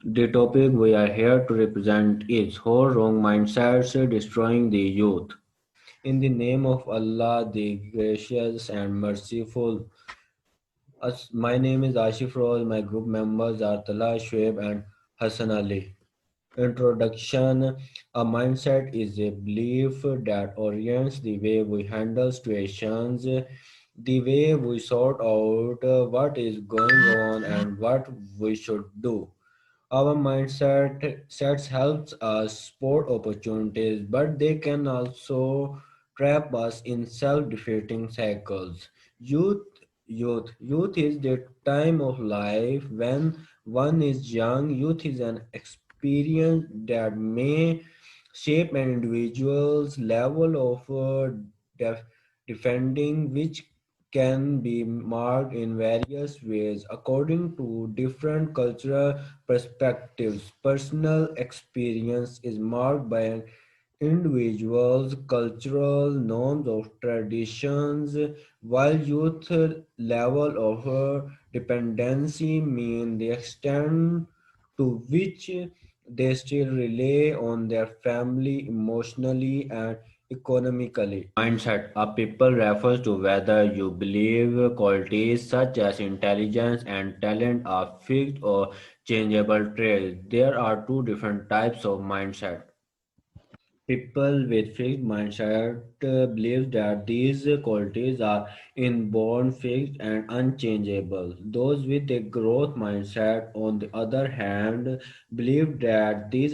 The topic we are here to represent is how wrong mindsets are destroying the youth. In the name of Allah, the gracious and merciful, my name is Ashif Roz. My group members are Tala, Shoaib, and Hassan Ali. Introduction. A mindset is a belief that orients the way we handle situations, the way we sort out what is going on and what we should do. Our mindset sets helps us spot opportunities, but they can also trap us in self-defeating cycles. Youth is the time of life when one is young. Youth is an experience that may shape an individual's level of def- defending, which can be marked in various ways according to different cultural perspectives. Personal experience is marked by an individual's cultural norms of traditions, while youth level of dependency mean the extent to which they still rely on their family emotionally and economically. Mindset. A people refers to whether you believe qualities such as intelligence and talent are fixed or changeable traits. There are two different types of mindset. People with fixed mindset believe that these qualities are inborn, fixed, and unchangeable. Those with a growth mindset, on the other hand, believe that these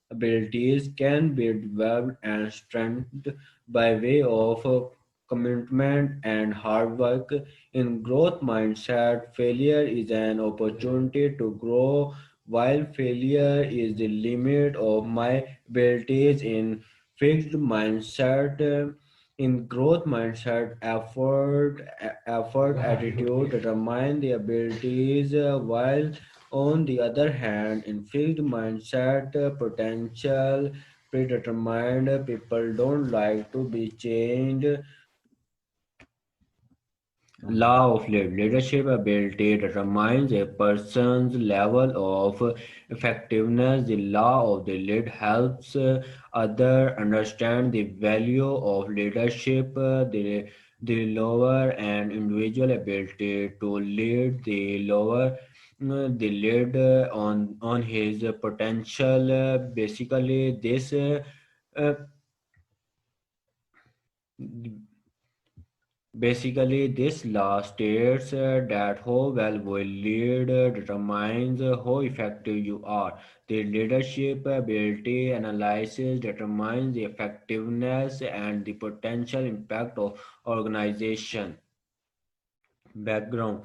abilities can be developed and strengthened by way of commitment and hard work. In growth mindset, failure is an opportunity to grow, while failure is the limit of my abilities. In fixed mindset, in growth mindset, effort attitude determine the abilities, while on the other hand, in fixed mindset, potential predetermined. People don't like to be changed. Law of leadership ability determines a person's level of effectiveness. The law of the lead helps others understand the value of leadership. The lower an individual ability to lead, the lead on his potential. Basically, uh, this law states that how well we lead determines how effective you are. The leadership ability analysis determines the effectiveness and the potential impact of organization. Background.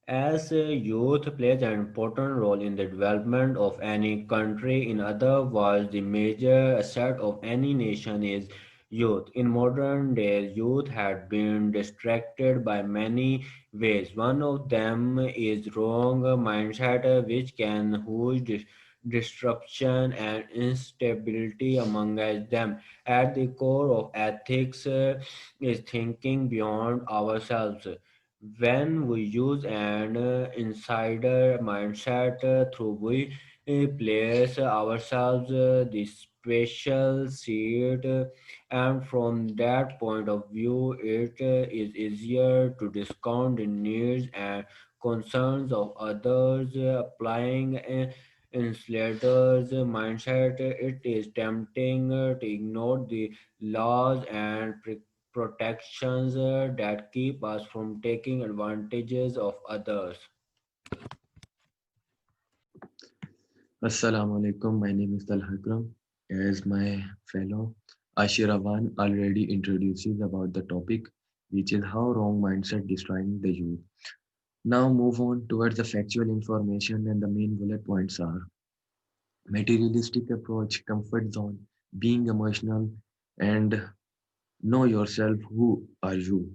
As youth plays an important role in the development of any country, in other words, the major asset of any nation is youth. In modern days, youth had been distracted by many ways. One of them is wrong mindset, which can cause disruption and instability among them. At the core of ethics is thinking beyond ourselves. When we use an insider mindset through we place ourselves the special seat, and from that point of view it is easier to discount the needs and concerns of others. Applying insider's mindset, it is tempting to ignore the laws and protections that keep us from taking advantages of others. Assalamu alaikum. My name is Talha Akram. As my fellow Ashiravan already introduces about the topic, which is how wrong mindset destroying the youth. Now move on towards the factual information, and the main bullet points are materialistic approach, comfort zone, being emotional, and know yourself. Who are you?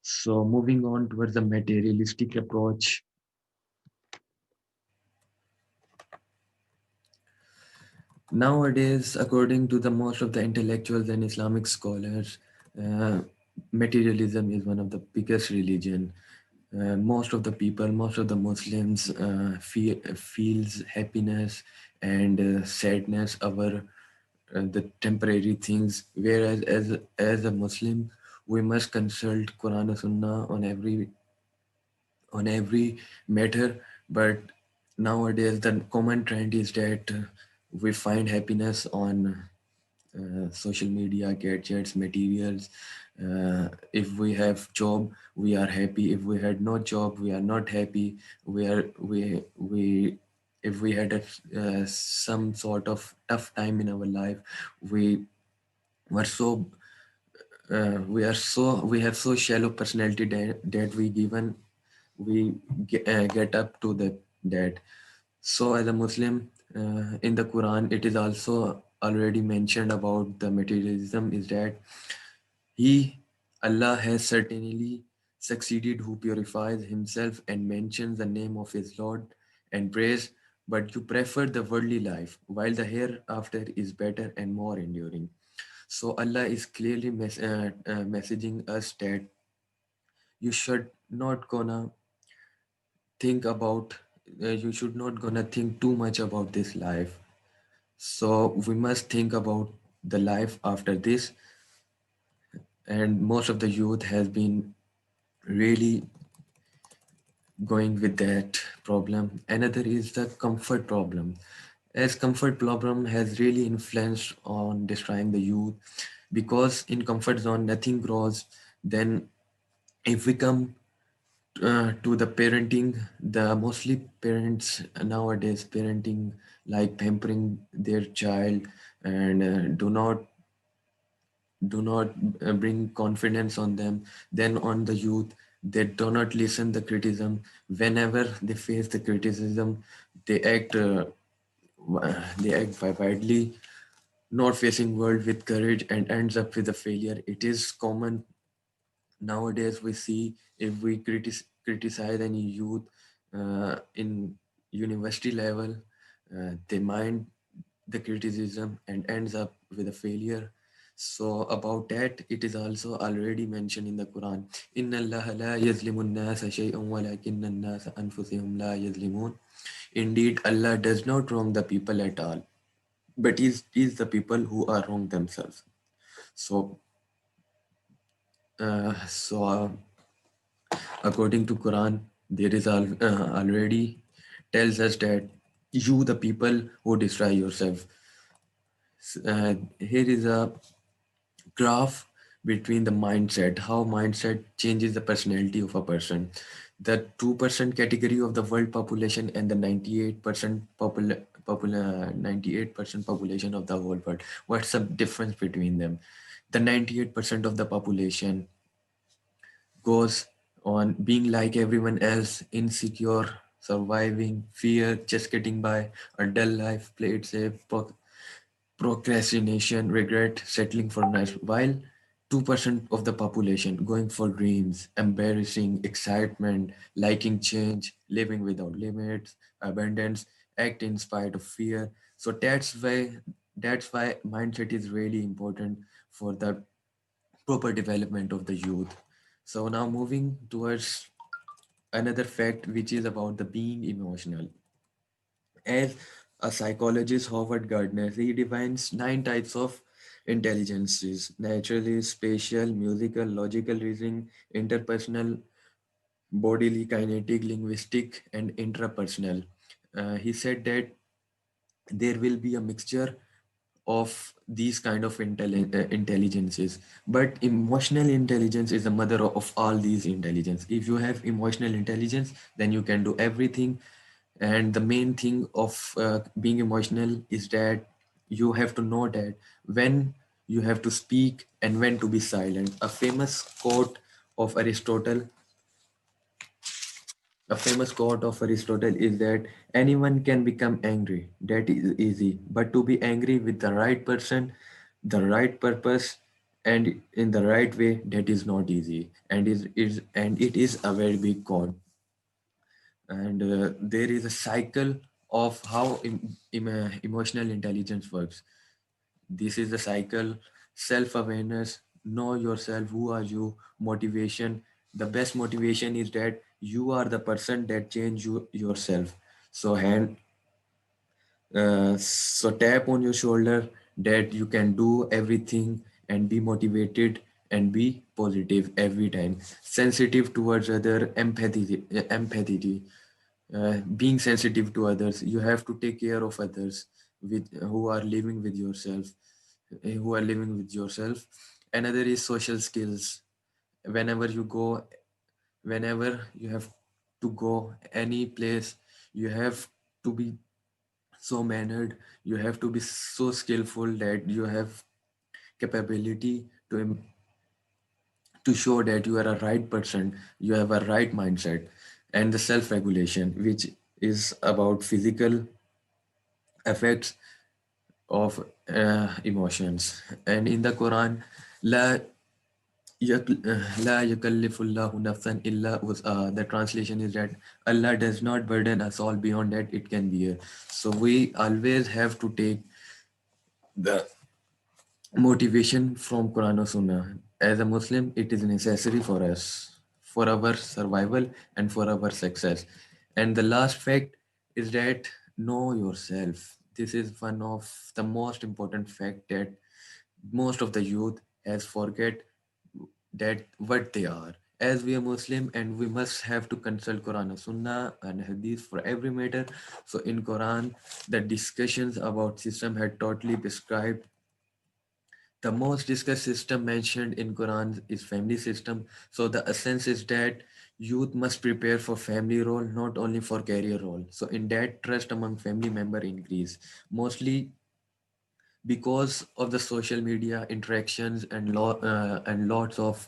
So moving on towards the materialistic approach. Nowadays, according to the most of the intellectuals and Islamic scholars, uh, materialism is one of the biggest religion. Most of the people, most of the Muslims feels happiness and sadness over the temporary things. Whereas as a Muslim, we must consult Quran and Sunnah on every matter. But nowadays, the common trend is that we find happiness on social media, gadgets, materials. If we have job, we are happy. If we had no job, we are not happy. We if we had some sort of tough time in our life, we were so we have so shallow personality that we get up to that. So as a Muslim, in the Quran, it is also already mentioned about the materialism is that He, Allah, has certainly succeeded who purifies himself and mentions the name of his Lord and prays, but you prefer the worldly life, while the hereafter is better and more enduring. So Allah is clearly messaging us that you should not gonna think about, you should not gonna think too much about this life. So we must think about the life after this, and most of the youth has been really going with that problem. Another is the comfort problem. As comfort problem has really influenced on destroying the youth, because in comfort zone nothing grows. Then if we come to the parenting, the mostly parents nowadays parenting like pampering their child and do not bring confidence on them. Then on the youth, they do not listen the criticism. Whenever they face the criticism, they act widely, not facing world with courage, and ends up with a failure. It is common nowadays. We see if we criticize any youth in university level, they mind the criticism and ends up with a failure. So about that, it is also already mentioned in the Quran. Inna Allah la yazlimun nasa shay'un walakinna nasa anfusihum la yazlimun. Indeed, Allah does not wrong the people at all, but is the people who are wrong themselves. So, so according to Quran, there is already tells us that you, the people who destroy yourself. Here is a graph between the mindset, how mindset changes the personality of a person. The 2% category of the world population and the 98% population of the whole world. What's the difference between them? The 98% of the population goes on being like everyone else, insecure, surviving, fear, just getting by, a dull life, play it safe, procrastination, regret, settling for nice, while 2% of the population going for dreams, embarrassing, excitement, liking change, living without limits, abundance, act in spite of fear. So that's why mindset is really important for the proper development of the youth. So now moving towards another fact, which is about the being emotional. As a psychologist, Howard Gardner, he defines 9 types of intelligences: naturalist, spatial, musical, logical reasoning, interpersonal, bodily, kinetic, linguistic, and intrapersonal. He said that there will be a mixture of these kind of intelligences, but emotional intelligence is the mother of all these intelligence. If you have emotional intelligence, then you can do everything. And the main thing of being emotional is that you have to know that when you have to speak and when to be silent. Of aristotle a famous quote of Aristotle is that anyone can become angry. That is easy. But to be angry with the right person, the right purpose, and in the right way, that is not easy. And it is a very big quote. And there is a cycle of how emotional intelligence works. This is the cycle: self awareness, know yourself, who are you, motivation. The best motivation is that You are the person that change you yourself. So so tap on your shoulder that you can do everything and be motivated and be positive every time. Sensitive towards other, empathy, being sensitive to others. You have to take care of others with who are living with yourself, who are living with yourself. Another is social skills. Whenever you go, whenever you have to go any place, you have to be so mannered, you have to be so skillful that you have capability to show that you are a right person, you have a right mindset. And the self regulation, which is about physical effects of emotions. And in the Quran, la La yakallifullahu nafsan illa the translation is that Allah does not burden us all beyond that it can bear. So we always have to take the motivation from Quran or Sunnah. As a Muslim, it is necessary for us, for our survival and for our success. And the last fact is that know yourself. This is one of the most important fact that most of the youth has forget that what they are. As we are Muslim and we must have to consult Quran and Sunnah and Hadith for every matter. So in Quran, the discussions about system had totally prescribed. The most discussed system mentioned in Quran is family system. So the essence is that youth must prepare for family role, not only for career role. So in that, trust among family member increase, mostly because of the social media interactions and lots of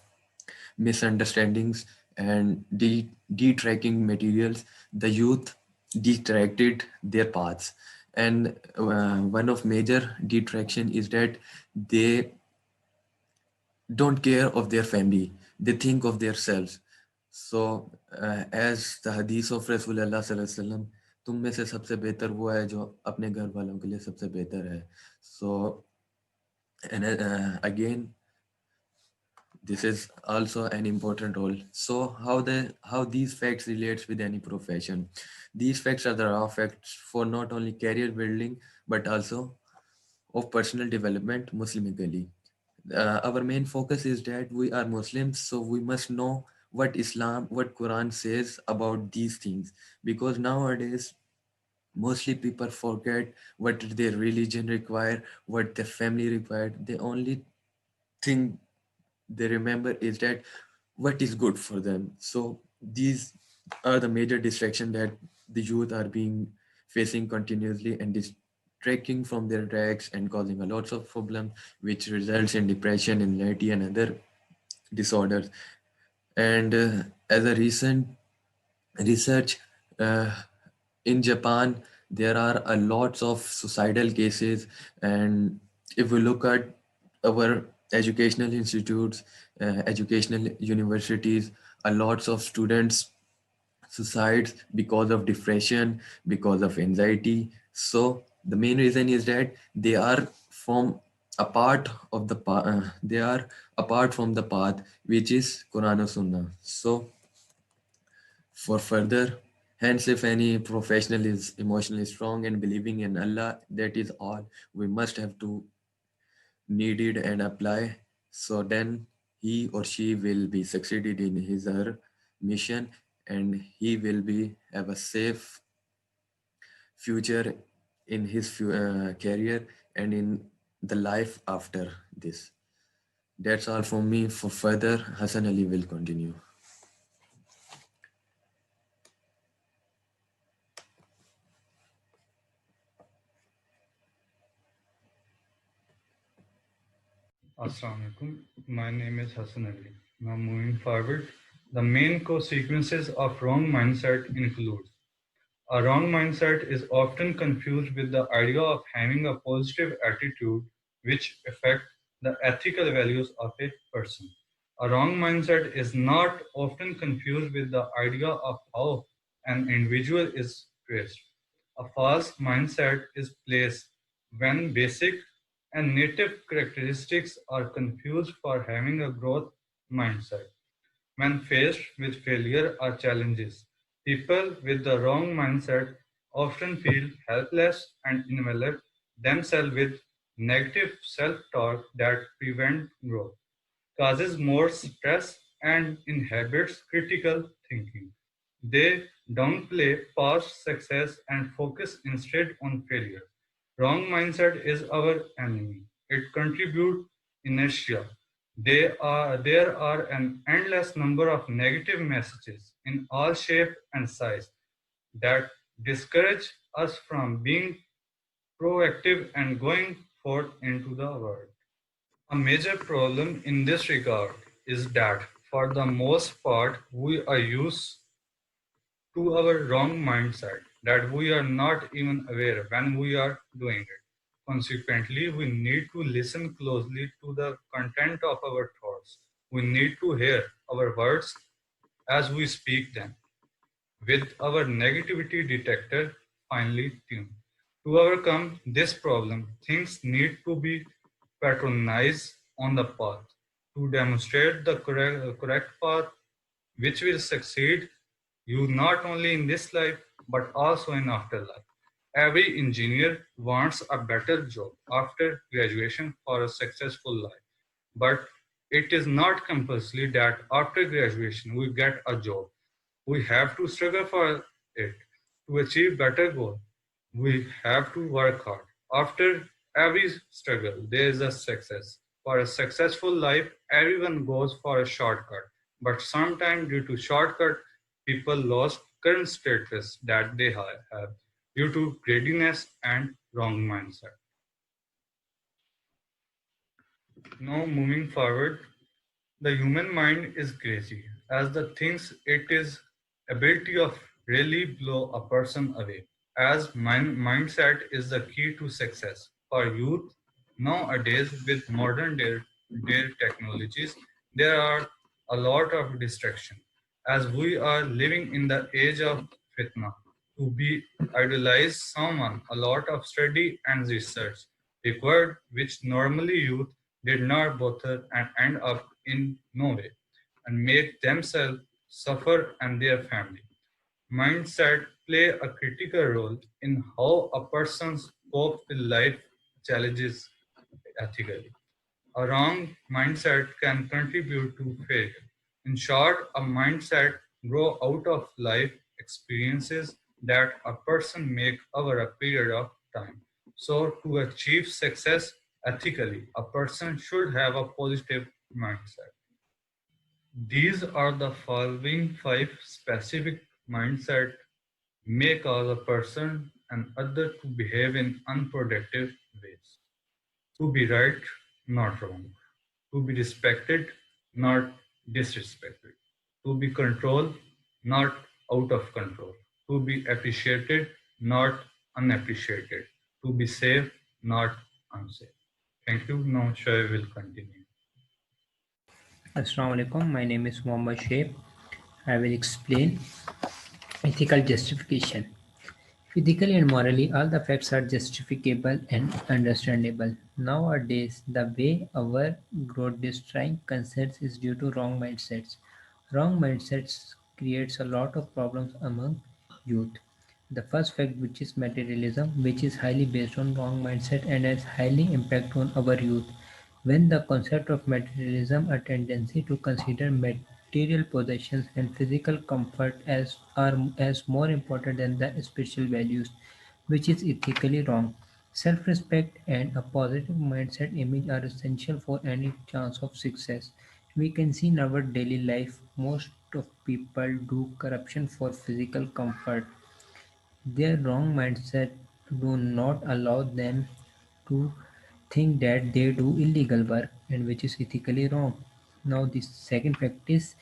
misunderstandings and detracking materials. The youth detracted their paths, and one of major detraction is that they don't care of their family, they think of themselves. So as the hadith of Rasulullah sallallahu alaihi wasallam, तुम में से सबसे बेहतर वो है जो अपने घर वालों के लिए सबसे बेहतर है. So and again, this is also an important role. So how these facts relates with any profession? These facts are the raw facts for not only career building but also of personal development Muslimically. Our main focus is that we are Muslims, so we must know what Islam, what Quran says about these things. Because nowadays, mostly people forget what their religion require, what their family required. The only thing they remember is that what is good for them. So these are the major distraction that the youth are being facing continuously and distracting from their tracks and causing a lots of problems, which results in depression, anxiety, and other disorders. And as a recent research uh, in Japan, there are a lots of suicidal cases, and if we look at our educational institutes, educational universities, a lots of students suicides because of depression, because of anxiety. So the main reason is that they are from a part of they are apart from the path which is Quran or Sunnah. So for further, hence, if any professional is emotionally strong and believing in Allah, that is all we must have to need it and apply. So then he or she will be succeeded in his or her mission, and he will be have a safe future in his career and in the life after this. That's all from me. For further, Hassan Ali will continue. Assalamu alaikum. My name is Hassan Ali. Now moving forward, the main consequences of wrong mindset include a wrong mindset is often confused with the idea of having a positive attitude which affect the ethical values of a person. A wrong mindset is not often confused with the idea of how an individual is raised. A false mindset is placed when basic and native characteristics are confused for having a growth mindset. When faced with failure or challenges, people with the wrong mindset often feel helpless and envelop themselves with negative self-talk that prevent growth, causes more stress, and inhibits critical thinking. They downplay past success and focus instead on failure. Wrong mindset is our enemy. It contributes inertia. There are an endless number of negative messages in all shape and size that discourage us from being proactive and going forth into the world. A major problem in this regard is that, for the most part, we are used to our wrong mindset, that we are not even aware when we are doing it. Consequently, we need to listen closely to the content of our thoughts. We need to hear our words as we speak them, with our negativity detector finely tuned. To overcome this problem, things need to be patronized on the path. To demonstrate the correct path which will succeed you not only in this life but also in afterlife. Every engineer wants a better job after graduation for a successful life. But it is not compulsory that after graduation we get a job. We have to struggle for it to achieve better goal. We have to work hard. After every struggle, there is a success. For a successful life, everyone goes for a shortcut. But sometimes, due to shortcut, people lost current status that they have due to greediness and wrong mindset. Now, moving forward, the human mind is crazy, as the things it is ability of really blow a person away. As mindset is the key to success for youth nowadays with modern day technologies, there are a lot of distraction. As we are living in the age of fitna, to be idolize someone, a lot of study and research required, which normally youth did not bother and end up in no way and make themselves suffer and their family. Mindset play a critical role in how a person copes with life challenges ethically. A wrong mindset can contribute to failure. In short, a mindset grow out of life experiences that a person make over a period of time. So to achieve success ethically, a person should have a positive mindset. These are the following five specific mindset may cause a person and other to behave in unproductive ways. To be right, not wrong. To be respected, not disrespected. To be controlled, not out of control. To be appreciated, not unappreciated. To be safe, not unsafe. Thank you. Now Shai will continue. Assalamu alaikum. My name is Mohammad Sheikh. I will explain ethical justification. Ethically and morally, all the facts are justificable and understandable. Nowadays, the way our growth destroying concerns is due to wrong mindsets. Wrong mindsets creates a lot of problems among youth. The first fact, which is materialism, which is highly based on wrong mindset and has highly impact on our youth. When the concept of materialism, a tendency to consider material possessions and physical comfort as more important than the spiritual values, which is ethically wrong. Self-respect and a positive mindset image are essential for any chance of success. We can see in our daily life most of people do corruption for physical comfort. Their wrong mindset do not allow them to think that they do illegal work and which is ethically wrong. Now the second fact is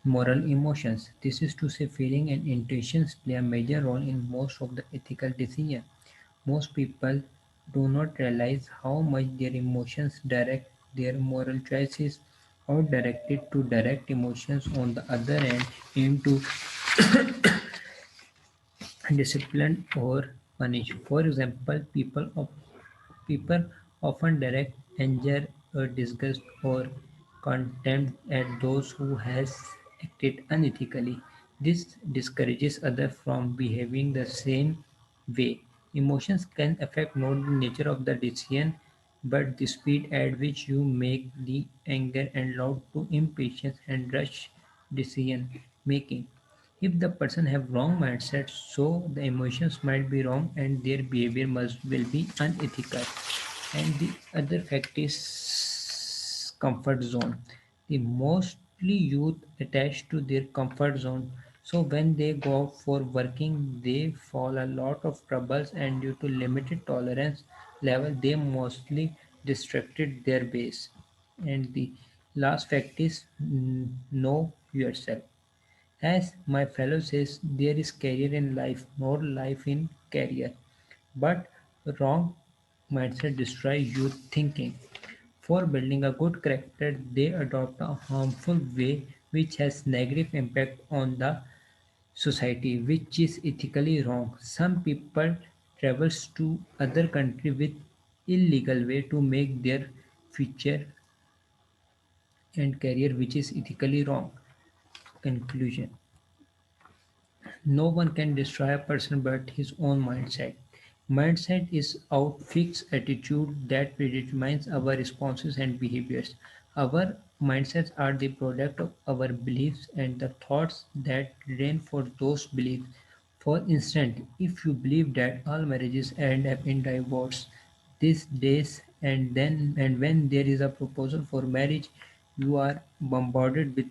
moral emotions. This is to say feeling and intuitions play a major role in most of the ethical decision. Most people do not realize how much their emotions direct their moral choices. How directed to direct emotions on the other hand aim to discipline or punish. For example, people often direct anger or disgust or contempt at those who has acted unethically. This discourages others from behaving the same way. Emotions can affect not the nature of the decision but the speed at which you make the anger and loud to impatience and rush decision making. If the person have wrong mindset, so the emotions might be wrong and their behavior must will be unethical. And the other fact is comfort zone. The mostly youth attached to their comfort zone. So when they go out for working, they fall a lot of troubles and due to limited tolerance level, they mostly distracted their base. And the last fact is know yourself. As my fellow says, there is career in life, not life in career. But wrong mindset destroys youth thinking. For building a good character, they adopt a harmful way which has negative impact on the society, which is ethically wrong. Some people travels to other country with illegal way to make their future and career, which is ethically wrong. Conclusion: no one can destroy a person but his own mindset. Mindset is our fixed attitude that predetermines our responses and behaviors. Our mindsets are the product of our beliefs and the thoughts that reinforce those beliefs. For instance, if you believe that all marriages end up in divorce these days and when there is a proposal for marriage, you are bombarded with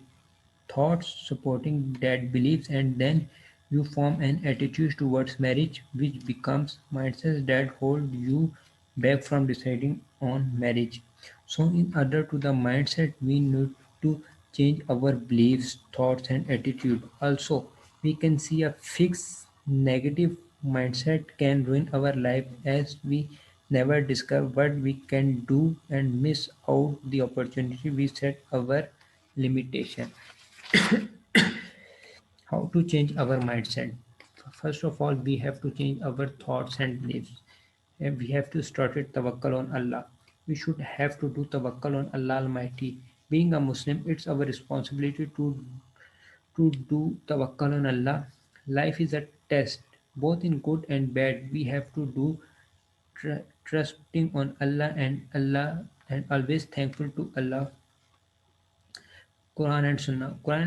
thoughts supporting that beliefs and then you form an attitude towards marriage which becomes mindsets that hold you back from deciding on marriage. So in order to the mindset we need to change our beliefs, thoughts and attitude. Also we can see a fixed negative mindset can ruin our life as we never discover what we can do and miss out the opportunity we set our limitation. How to change our mindset? First of all, we have to change our thoughts and beliefs. And we have to start with tawakkul on Allah. We should have to do tawakkul on Allah Almighty. Being a Muslim, it's our responsibility to do tawakkul on Allah. Life is a test, both in good and bad. We have to do trusting on Allah and always thankful to Allah. Quran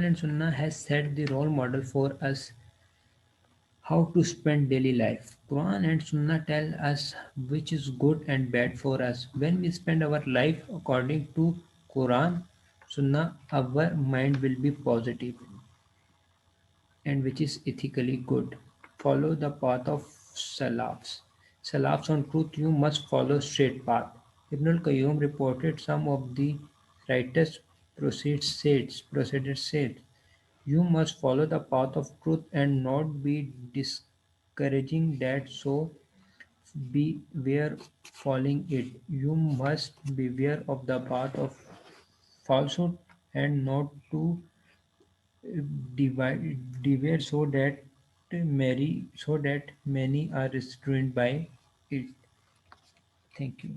and Sunnah has set the role model for us how to spend daily life. Quran and Sunnah tell us which is good and bad for us. When we spend our life according to Quran, Sunnah, our mind will be positive and which is ethically good. Follow the path of Salafs. Salafs on truth, you must follow straight path. Ibn al-Qayyum reported some of the righteous proceeded said, you must follow the path of truth and not be discouraging that so beware following it. You must beware of the path of falsehood and not to deviate so that many are restrained by it. Thank you.